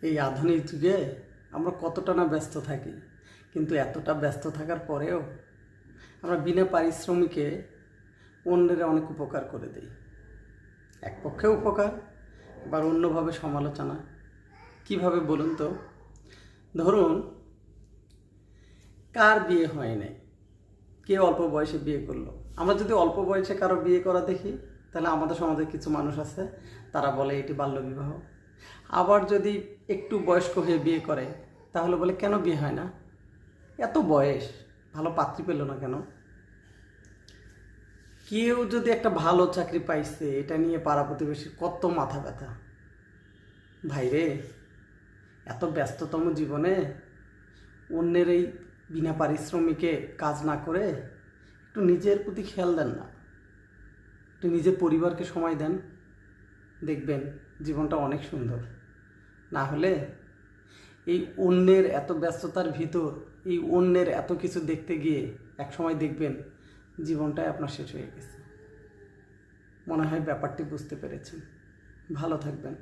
এই আধুনিক যুগে আমরা কতটা না ব্যস্ত থাকি, কিন্তু এতটা ব্যস্ত থাকার পরেও আমরা বিনা পারিশ্রমিকে অন্যের অনেক উপকার করে দিই। এক পক্ষে উপকার, আবার অন্যভাবে সমালোচনা। কিভাবে বলুন তো? ধরুন, কার বিয়ে হয় নাই, কে অল্প বয়সে বিয়ে করলো। আমরা যদি অল্প বয়সে কারো বিয়ে করা দেখি, তাহলে আমাদের সমাজে কিছু মানুষ আছে, তারা বলে এটি বাল্যবিবাহ। আবার যদি একটু বয়স্ক হয়ে বিয়ে করে, তাহলে বলে কেন বিয়ে হয় না, এত বয়স, ভালো পাত্রী পেল না কেন। কেউ যদি একটা ভালো চাকরি পাইছে, এটা নিয়ে পাড়া প্রতিবেশীর কত মাথা ব্যথা। ভাইরে, এত ব্যস্ততম জীবনে অন্যের এই বিনা পারিশ্রমিকে কাজ না করে একটু নিজের প্রতি খেয়াল দেন না, একটু নিজের পরিবারকে সময় দেন, দেখবেন জীবনটা অনেক সুন্দর। না হলে এই অন্যের এত ব্যস্ততার ভিতর, এই অন্যের এত কিছু দেখতে গিয়ে একসময় দেখবেন জীবনটাই আপনার শেষ হয়ে গেছে। মনে হয় ব্যাপারটি বুঝতে পেরেছেন। ভালো থাকবেন।